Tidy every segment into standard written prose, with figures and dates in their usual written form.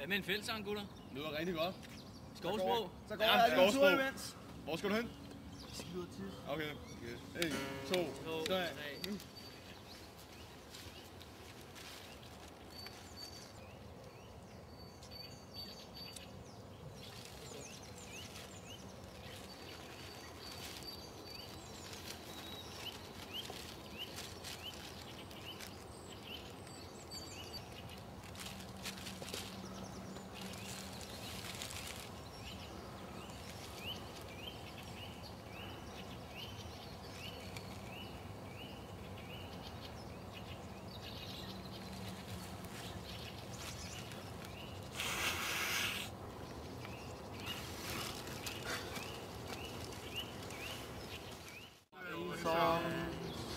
Hvad med en fællesang, gutter? Det lyder rigtig godt. Skovsprog? Så går jeg en tur imens. Hvor skal du hen? Jeg skal ud og tisse. Okay. 1, 2, 3. Så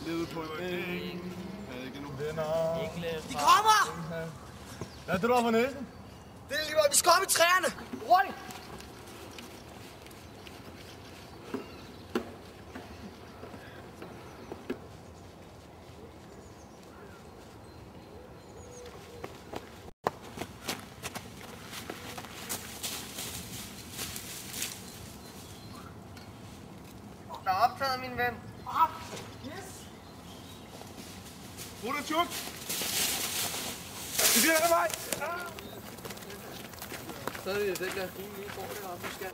levede på en eng. Havde ikke nogen venner. De kommer! Hvad er det, du har for næsen? Det er lige godt, vi skal op i træerne. Hurtigt! Der er optaget, min ven. Yes! Rulle tjuk! Det bliver den vej! Så er det den der fine lige for det op, du skal.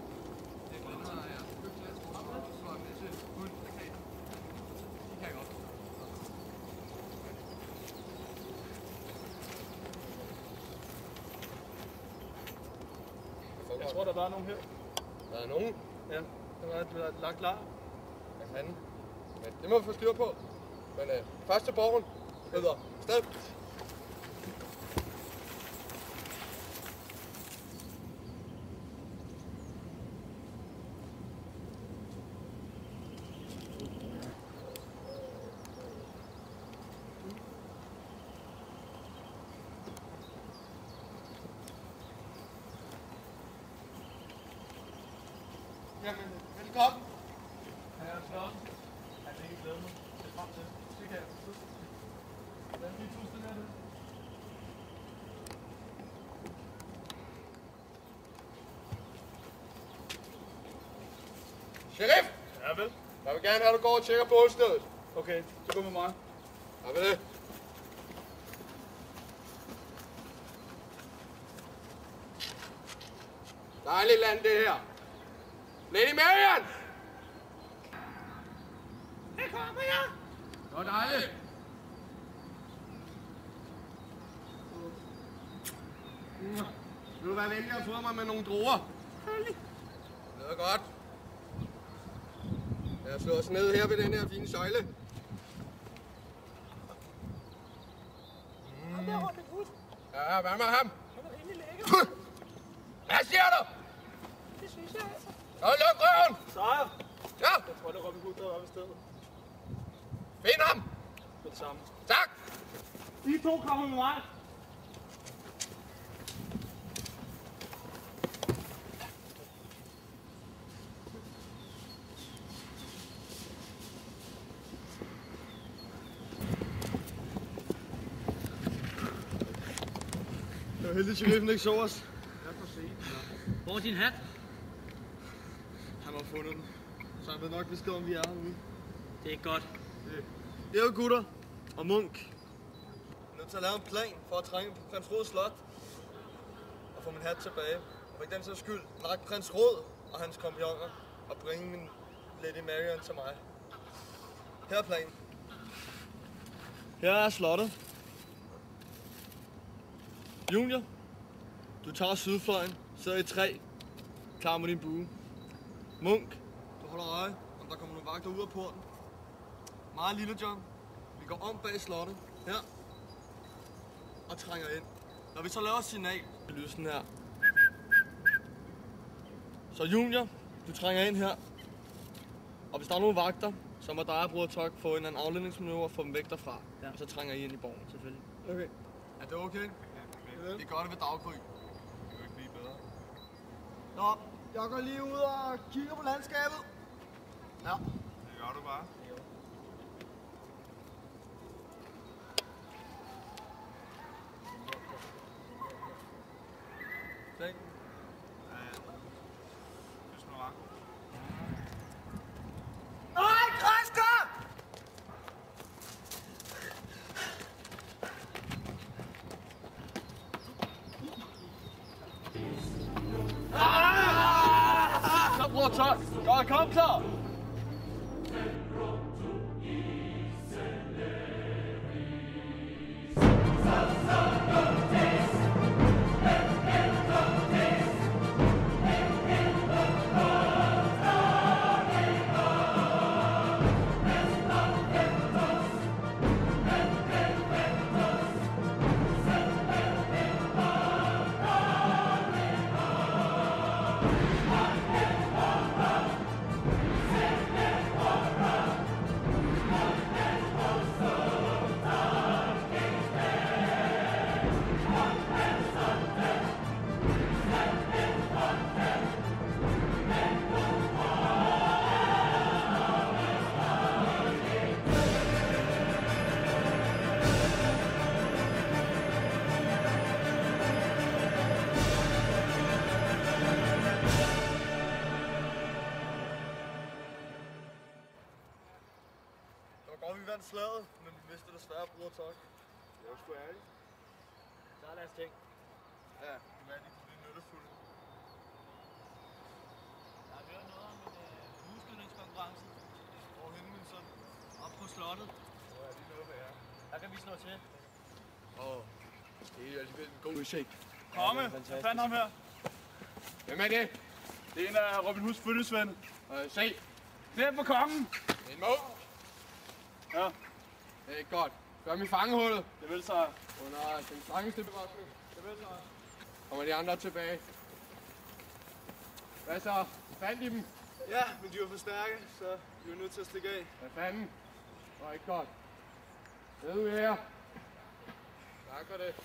Jeg tror, der var nogen her. Der er nogen. Ja, der er lagt klar. Hvad fanden? Men det må vi få styr på. Men først til borgen. Videre. Sted. Jamen, velkommen. Her er slot. Jeg kan ikke glæde mig. Det er frem til. Det kan jeg. Hvordan er 4.000 er det? Sheriff! Ja, vel. Jeg vil gerne have, at du går og tjekker på stedet. Okay, så gå med mig. Ja, hvad er det? Dejligt land, det her. Lady Marian! Her kommer jeg! Det var dejligt. Vil du være venlig at få mig med nogle druer? Det lyder godt. Lad os slå os ned her ved den her fine søjle. Ham der Robin Hood. Ja, hvad med ham? Han er rimelig lækker. Hvad siger du? Det synes jeg altså. Så luk røven! Sejr! Ja, Jeg tror, det er Robin Hood, der var ved stedet. find ham! Med det samme. Tak! I to kommer med mig. Det var heldigt, at sheriffen ikke så os. Hvor er din hat? Han har fundet den. Så han ved nok besked om, vi er herude. Det er ikke godt. Det er jo gutter og Munk. Jeg er nødt til at lave en plan for at trænge på Prins Rød Slot. Og få min hat tilbage. Og for den sags skyld nakke Prins Rød og hans kompagnoner. Og bringe min Lady Marian til mig. Her er planen. Her er slottet. Junior, du tager sydfløjen, sidder i træ, klar med din bue. Munk, du holder øje, om der kommer nogle vagter ud af porten. Meget lille John, vi går om bag slottet, her, og trænger ind. Når vi så laver et signal, vil lyde sådan her. Så Junior, du trænger ind her, og hvis der er nogle vagter, så må dig og Bror Tok få en afledningsmanøvre og få dem væk derfra. Ja. Og så trænger I ind i borgen. Selvfølgelig. Okay. Er det okay? Ja. Vi gør det ved daggry. Det kan jo ikke blive bedre. Nå, jeg går lige ud og kigger på landskabet. Ja. Det gør du bare. planen. Nej, græsker! Så bror tak. Godt, kom klar. Det var godt, vi vandt slaget, men vi mistede desværre bror tak. Det var sgu ærligt. Så lad os tænke. Ja, vi vandt ikke, det er nyttefuldt. Jeg har hørt noget om en husskydningskonkurrence. Hvorhenne, min søn? Op på slottet. Så er lige noget, hvad jeg er. Der kan vi slå til. Det er alligevel en god udsigt. Komme, hvad fanden ham her? Hvem er det? Det er en af Robin Hoods følgesvend. Se, Ned på kongen! en munk. Ja, Det er godt. Gør dem i fangehullet. det vil sig. Under den strengeste bevogtning. Det vil sig. Kommer de andre tilbage. Hvad så? Fandt I dem? Ja, men de var for stærke, så vi var nødt til at stikke af. Hvad fanden? Det var ikke godt. Ned ud her. Tak for det.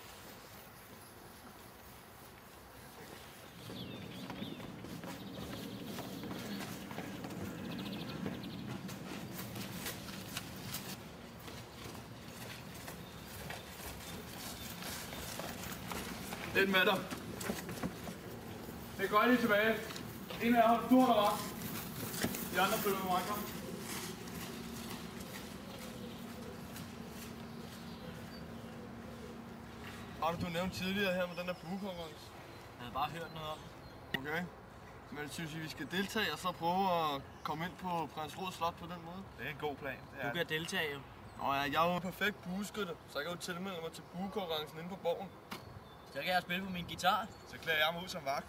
Den med dig. Det går lige tilbage. En af jer har stor der var. De andre følger med mig. Kom. Har du nævnt tidligere her med den der buekonkurrence? Jeg havde bare hørt noget om. Okay. Men synes I, vi skal deltage og så prøve at komme ind på Prins Rod Slot på den måde? Det er en god plan. Det Du er. kan deltage jo. Nå ja, jeg er jo en perfekt bueskytte, så jeg kan jo tilmelde mig til buekonkurrencen inde på borgen. Så kan jeg spille på min guitar. Så klæder jeg mig ud som vagt.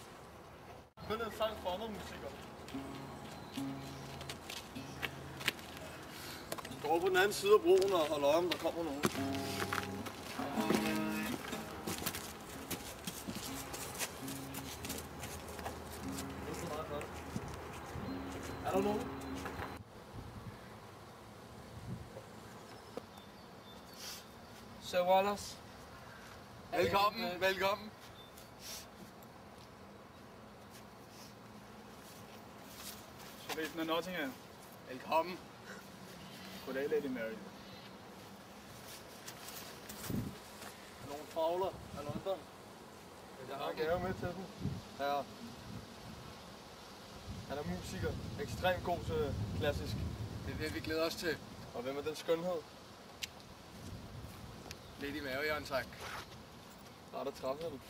Spil en sang for mig, musiker. Gå over på den anden side af broen og hold øje, om der kommer nogen. Er der nogen? Sir Wallace. Velkommen, velkommen. Sheriffen af Nottingham. Velkommen. Goddag, Lady Mary. Nogle fagler af London. Jeg har gave med til dem. Ja. Han er musiker. Ekstremt god til klassisk. Det er det, vi glæder os til. Og hvem er den skønhed? Lady Marion, tak. Ret at træffe den.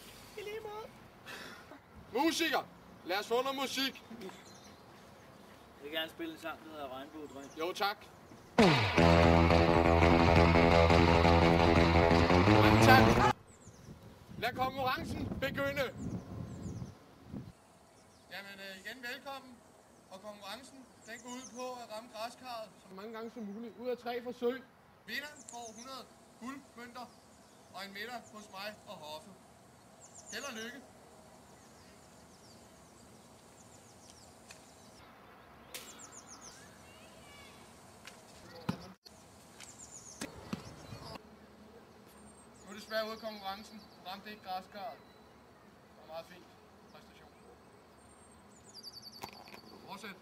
Musiker! Lad os få noget musik. Jeg vil gerne spille en sang, der hedder Regnbuedrøm. Jo, tak. Mange tak. Lad konkurrencen begynde. Jamen igen velkommen. Og konkurrencen, den går ud på at ramme græskarret så mange gange som muligt. Ud af 3 forsøg. Vinderen får 100 guldmønter og en middag hos mig og Hoffe. Held og lykke. Nu er det svært ud af konkurrencen. Ramte ikke græskarret. Det var meget fint. Præstation. Fortsæt.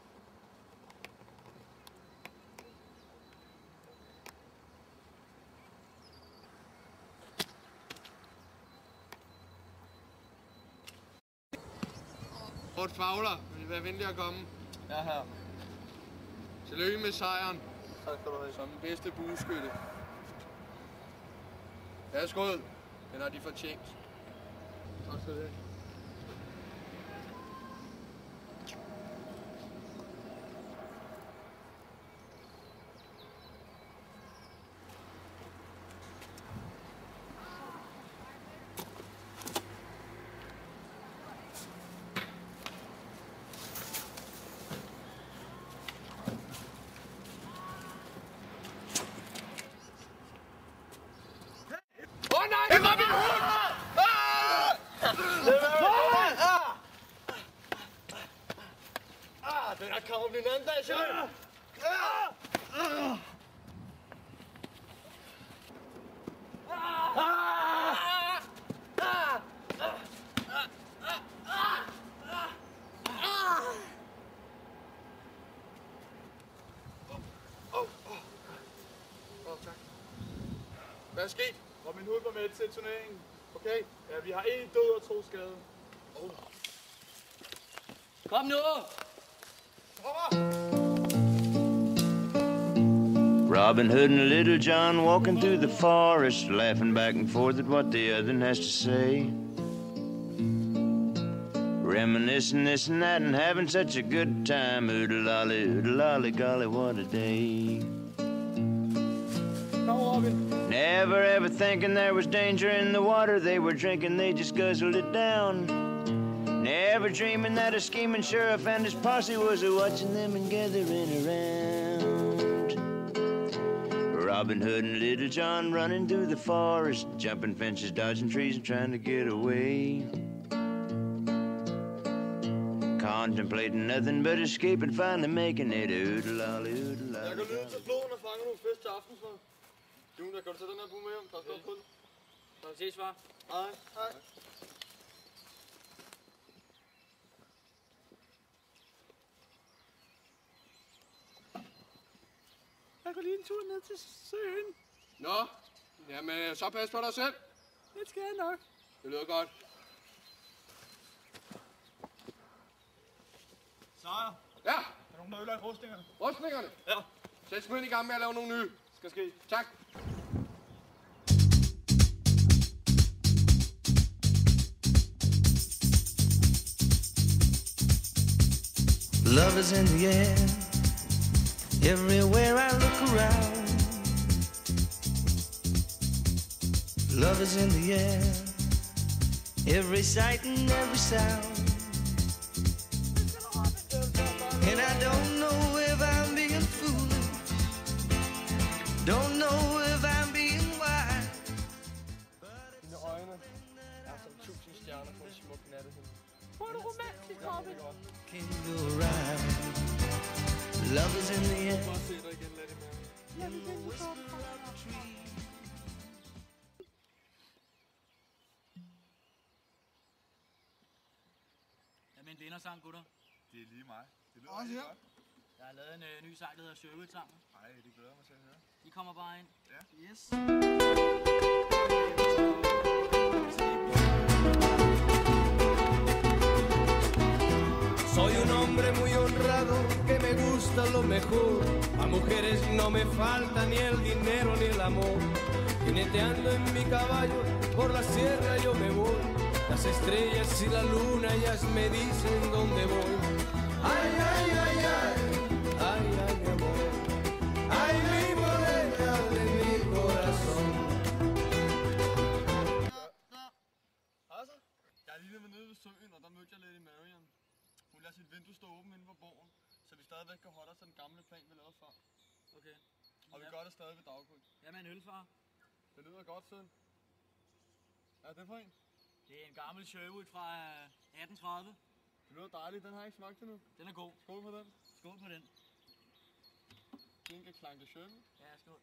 Fort Fagler, vil I være venlig at komme? Ja, her. Tillykke med sejren Tak skal du have. som den bedste bueskytte. Værsgo, den har de fortjent. Tak skal du have. Det var min hund! Den her kommer blive en anden dag, Sjøen! Hvad er sket? Robin Hood var med til turneringen. Okay. Ja, vi har 1 død og 2 skade. Kom nu! Robin Hood and Little John walking through the forest, laughing back and forth at what the other has to say. Reminiscing this and that and having such a good time. Oodle-lolly, golly, what a day. Kom, Robin. Never ever thinking there was danger in the water they were drinking, they just guzzled it down. Never dreaming that a scheming sheriff and his posse was watching them and gathering around. Robin Hood and Little John running through the forest, jumping fences, dodging trees and trying to get away. Contemplating nothing but escape and finally making it. Oodle-lolly, oodle-lolly. Jeg går ned til floden og fanger nogle fisk til aftensmad. Junior, kan du tage den her bue med hjem? Tak skal du have. Så vi ses, far. Hej. Hej. Jeg går lige en tur ned til søen. Nå, jamen så pas på dig selv. Det skal jeg nok. Det lyder godt. Sejr. Ja, Er der nogen, der ødelagt rustningerne? rustningerne. Ja. Sæt sgu ind i gang med at lave nogle nye. Skal ske. Tak. Love is in the air, everywhere I look around. Love is in the air, every sight and every sound. And I don't know if I'm being foolish, don't know if I'm being wise. Dine øjne er som 1000 stjerner på en smuk nattehimmel. Hvor er du romantisk, Robin. Can you ride? Love is in the air. Bare se dig igen, Lady Mary. Jeg vil vente på dig. Jamen, en vindersang, gutter. Det er lige mig. Det lyder Også rigtig her. godt. Jeg har lavet en ny sang, der hedder Sherwood sammen. Ej, det glæder jeg mig til at høre. De kommer bare ind. Yes. Soy un hombre muy honrado que me gusta lo mejor. A mujeres no me falta ni el dinero ni el amor. Jineteando en mi caballo por la sierra yo me voy. Las estrellas y la luna ellas me dicen dónde voy. Ay, ay, ay, ay, ay, ay, mi amor. Ay, mi morena de mi corazón. Altså, jeg er lige ved nede ved søen, og der mødte jeg Lady Marian. Hun lader sit vindue stå åbent inde på borgen, så vi stadigvæk kan holde os til den gamle plan, vi lavede før. Okay. Og vi gør det stadig ved daggry. Jamen, en øl, far. Det lyder godt, søn. Ja, det er for en. Det er en gammel Sherwood fra 1830. Det lyder dejligt, den har jeg ikke smagt endnu. Den er god. Skål på den. Skål på den. Klinke klanke sjømme. Ja, skål.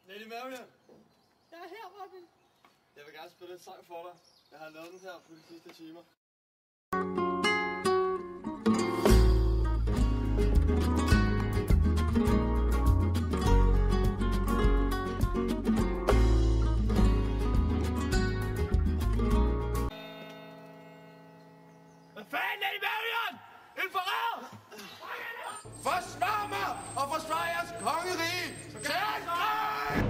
Lady Marian, Jeg er her, Robin. jeg vil gerne spille en sang for dig. Jeg har lavet den her for de sidste timer. Hvad fanden er I Marion? En forræder! Forsvar mig og forsvar jeres kongerige! Til krig!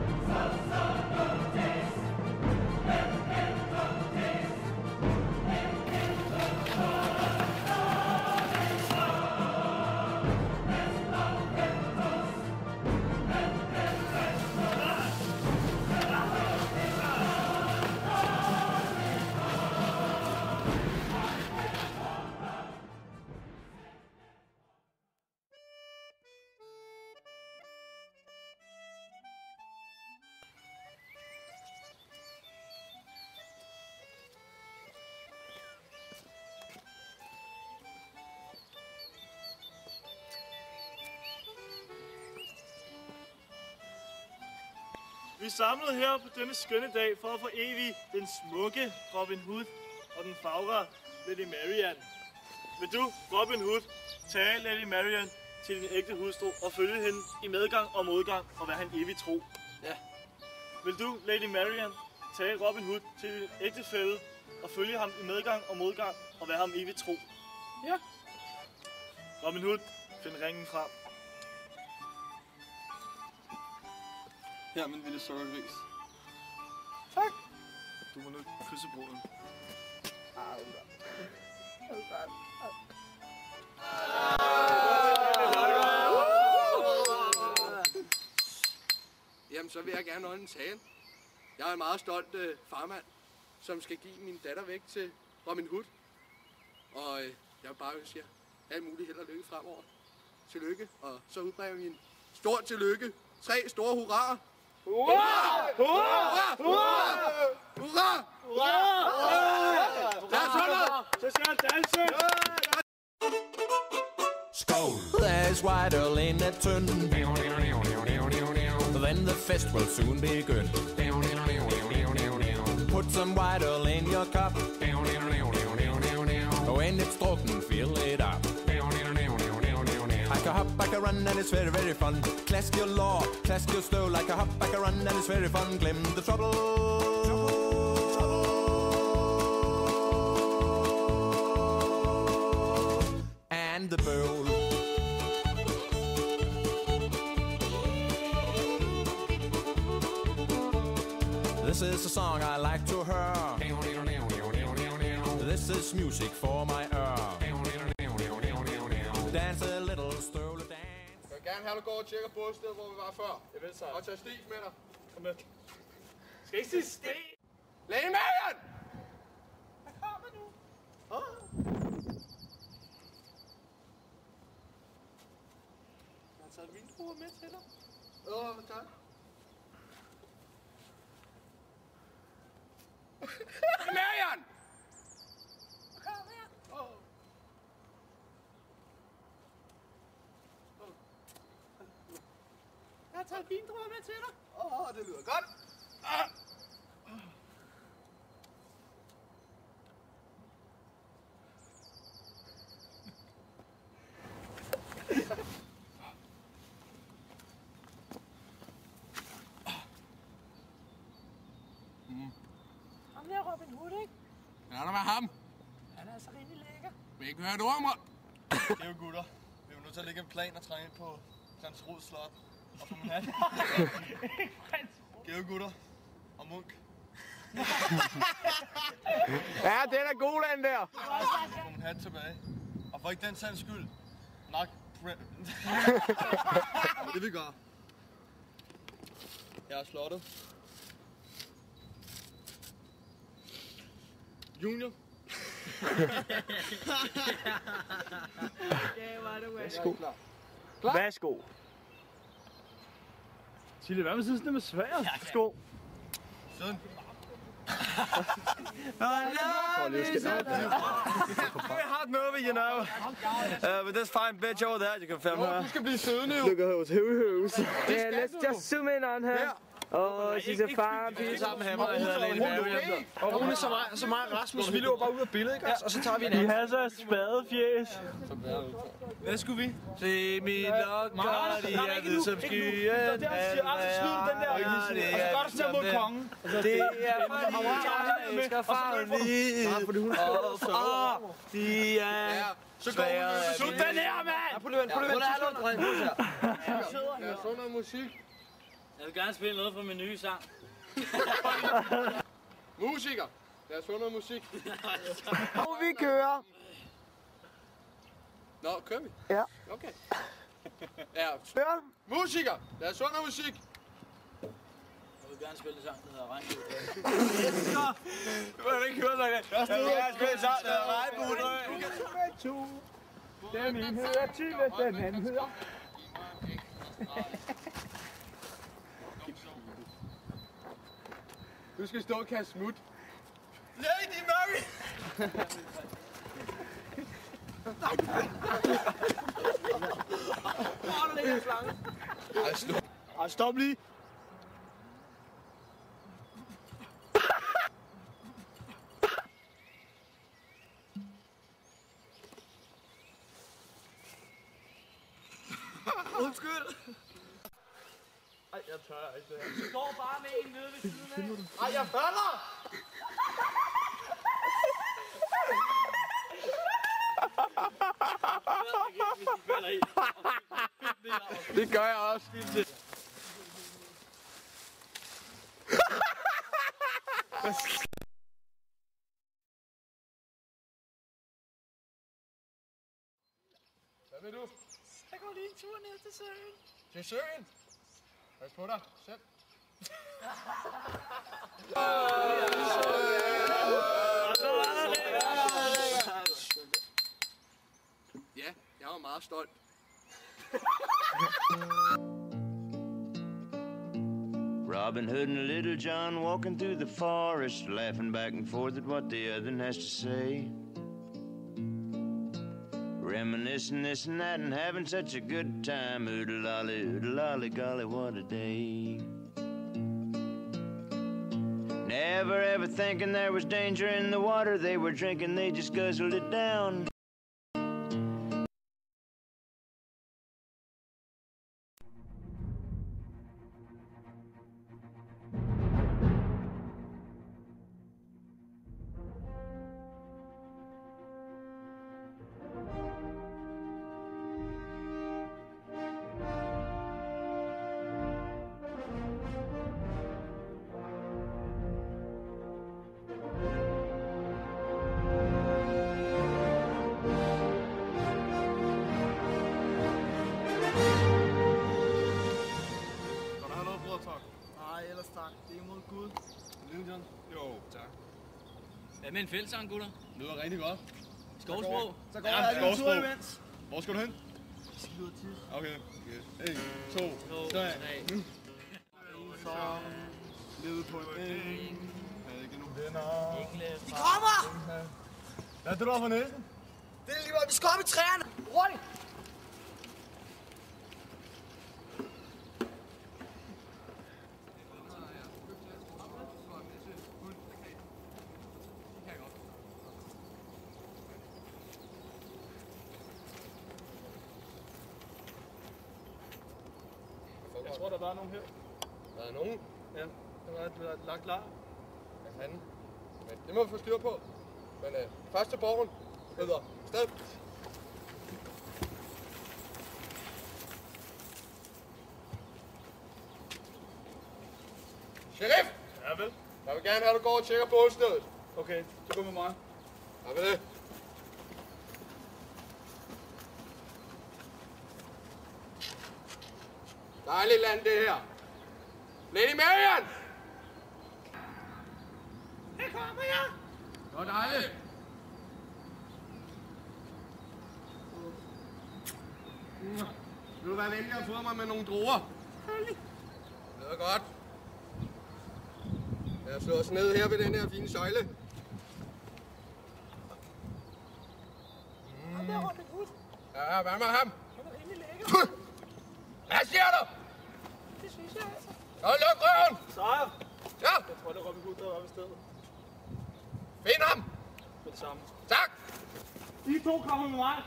Vi er samlet her på denne skønne dag for at forevige den smukke Robin Hood og den fagre Lady Marian. Vil du, Robin Hood, tage Lady Marian til din ægte hustru og følge hende i medgang og modgang og være han evig tro? Ja. Vil du, Lady Marian, tage Robin Hood til din ægtefælle og følge ham i medgang og modgang og være ham evig tro? Ja. Robin Hood, find ringen frem. Her, min lille sukkergris. Tak. Du må nu kysse bruden. Jamen, så vil jeg gerne holde en tale. Jeg er en meget stolt farmand, som skal give min datter væk til Robin Hood. Og jeg vil bare ønske jer alt muligt held og lykke fremover. Tillykke, og så udbringer vi en stor tillykke. 3 store hurraer. Hurra! Hurra! Hurra! Hurra! Hurra! Lad os holde! Så skal han danse! Skål! There's white ale in that tin. Then the fest will soon begin. Put some white ale in your cup. When it's drunken, fill it up. I can hop, I can run, and it's very, very fun. Clask your law, clask your slow. Like a hop, I can run, and it's very fun. Glim the trouble. And the bowl. This is a song I like to hear. This is music for my ear. Dance a little, stroll a dance. Jeg vil gerne have, at du går og tjekker bådstedet, hvor vi var før. Jeg vil så. Og tage Stig med dig. Kom med. Skal ikke sige Stig? Lady Marian! Hvad kommer nu? Jeg har taget vindruer med til dig. Tak. Marian! Kom her. Jeg har taget vindruer med til dig. Det lyder godt. Ham der Robin Hood, ikke? Ja, der var ham. Han er altså rimelig lækker. Vil ikke høre et ord om mig? Det er jo gutter. Vi er jo nødt til at lægge en plan og trænge ind på Prins Rods slot. Og få min hat. Det er jo gutter. Og Munk. Ja, den er god, den der. Få min hat tilbage. Og for ikke den sags skyld. Nok. Det vi gør. Jeg er slottet. Junior. Værsgo. Værsgo. Sille, hvad med sådan med sværet? Værsgo. Sådan. Very hot movie, you know. With this fine bitch over there, you can film her. Du skal blive siddende jo. Look at her, who's. Yeah, let's just zoom in on her. Åh, sidste far, vi sammen hammer, der hedder Lady Marian. Og Rune, så mig og Rasmus, vi løber bare ud af billedet, ikke? Og så tager vi en anden. I har så spadefjæs. Hvad skulle vi? Se min lokker, de er hvide som skyen. Det er der, siger absolut den der. Og så godt at stå mod kongen. Det er fordi, jeg elsker faren hvid. Og far, de er svære. Slut den her, mand! Prøv lige vent. Lad os få noget musik. Jeg vil gerne spille noget fra min nye sang. Musiker. Lad os få noget musik. Og vi kører. Nå, kører vi? Ja. Okay. Ja. Kører. Musiker. Lad os få noget musik. Jeg vil gerne spille en sang, der hedder Regnbue. Du må ikke høre noget. Jeg vil gerne spille en sang, der hedder Regnbue. Den ene hedder Tille, den anden hedder... Du skal stå og kaste smut. Lady Mary! Ej, stop lige. Undskyld. Ej, jeg tør ikke det her. Du går bare med en nede ved siden af. Ej, jeg falder! Det gør jeg også. Hvad vil du? Jeg går lige en tur ned til søen. Til søen? Pas på dig selv. Ja, jeg var meget stolt. Robin Hood and Little John walking through the forest, laughing back and forth at what the other has to say. Reminiscing this and that and having such a good time. Oodle-lolly, golly, what a day. Never ever thinking there was danger in the water they were drinking, they just guzzled it down. Nej, ellers tak. Det er imod Gud. Lyden, jo, tak. Hvad med en fællesang, gutter? Det lyder rigtig godt. Skovsprog? Så går jeg lige en tur imens. Hvor skal du hen? Jeg skal ud og tisse. Okay. 1, 2, 3. Som levede på en eng. Er det ikke nu? Venner. Vi kommer! Hvad er det, du har for næsen? Det er lige meget. Vi skal op i træerne. Hurtigt! Jeg tror, der var nogen her. Der er nogen. Ja, der var lagt klar. Hvad fanden? Men det må vi få styr på. Men først til borgen. Videre. Sted. Sheriff! Ja, vel. Jeg vil gerne have, at du går og tjekker på stedet. Okay, så gå med mig. Hvad vil det? Dejligt land, det her. Lady Marian! Her kommer jeg! Det var dejligt. Vil du være venlig at få mig med nogle druer? Det er godt. Lad os slå os ned her ved den her fine søjle. Ja, hvad med ham? Han er rimelig lækker. Hvad siger du? Det synes jeg altså. luk røven! Sejr! Ja! Jeg tror, det er Robin Hood, der er oppe i stedet. Find ham! Med det samme. Tak! I to kommer med mig.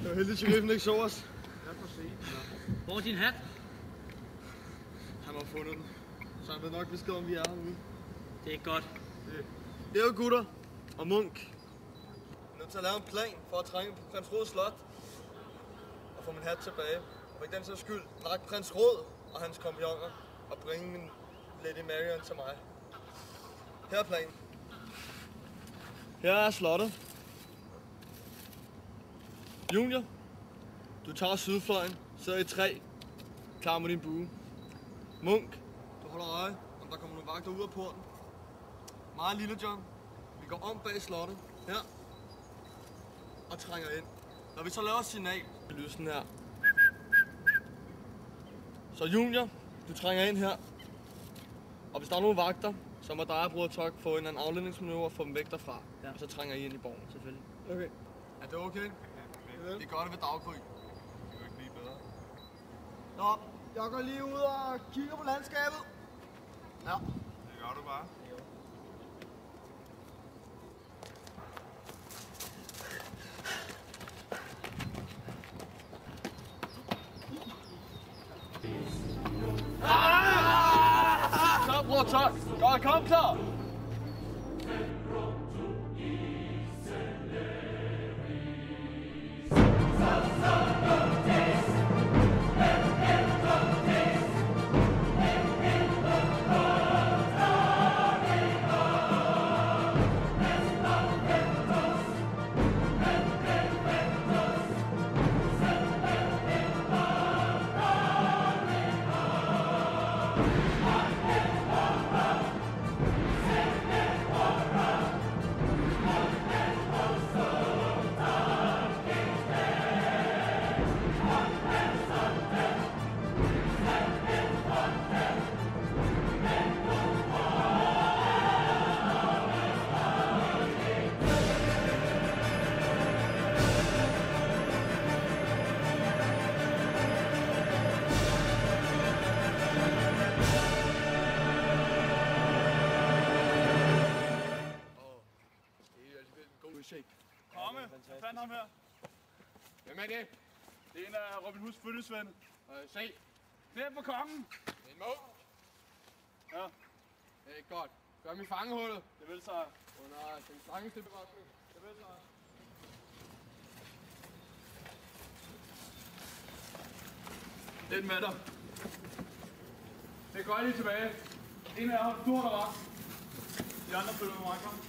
Det var heldigt, at sheriffen ikke så os. Hvor er din hat? Han har fundet den. Så han ved nok besked om, vi er herude. Det er godt. Det er jo gutter og Munk. Jeg er nødt til at lave en plan for at trænge på Prins Rød Slot. Og få min hat tilbage. Og ikke den sags skyld, nakke Prins Rød og hans kompagnoner. Og bringe min Lady Marian til mig. Her er planen. Her er slottet. Junior, du tager sydfløjen, sidder i træ, klar med din bue. Munk, du holder øje, om der kommer nogle vagter ud af porten. Meget lille John, vi går om bag slottet, her, og trænger ind. Når vi så laver et signal, det lyder sådan her. Så Junior, du trænger ind her, og hvis der er nogle vagter, så må dig og Bruder Tok få en afledningsmanøvre og få dem væk derfra. Ja. Og så trænger I ind i borgen, selvfølgelig. Okay. Er det okay? Det gør det ved daggry. Det er jo ikke lige bedre. Nå, jeg går lige ud og kigger på landskabet. Ja. Det gør du bare. Så, Bruder Tok. Godt, kom klar. Komme, hvad fanden ham her? Hvem er det? Det er en af Robin Hoods følgesvend. Se. Det er for kongen. En munk. Ja. Det er godt. Gør mig fangehullet. Det vil så. Under den strengeste bevogtning. Det vil så. Lidt med dig. Det går lige tilbage. En af jer har stor der var. De andre følger med mig, kom.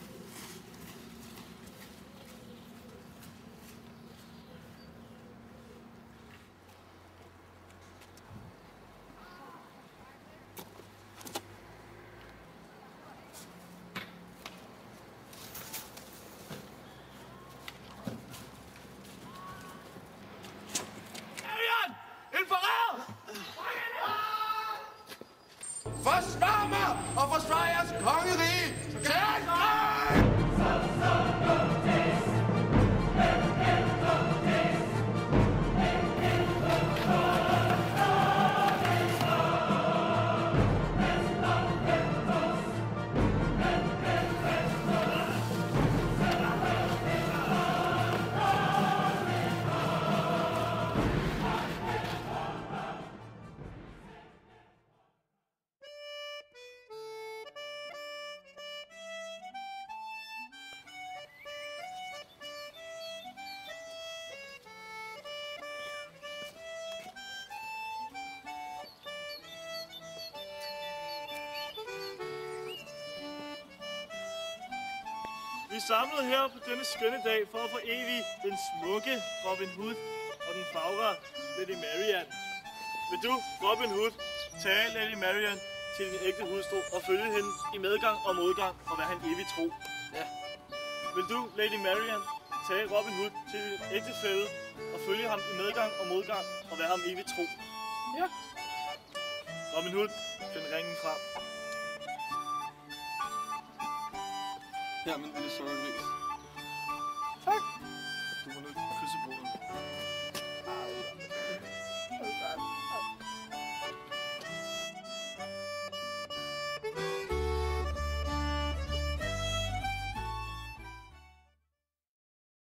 Forsvar mig og forsvar jeres kongerige! Til angreb! Vi er samlet her på denne skønne dag for at forevige den smukke Robin Hood og den fagre Lady Marian. Vil du, Robin Hood, tage Lady Marian til din ægte hustru og følge hende i medgang og modgang og være han evig tro? Ja. Vil du, Lady Marian, tage Robin Hood til din ægtefælle og følge ham i medgang og modgang og være ham evig tro? Ja. Robin Hood, find ringen frem. Her, men det er så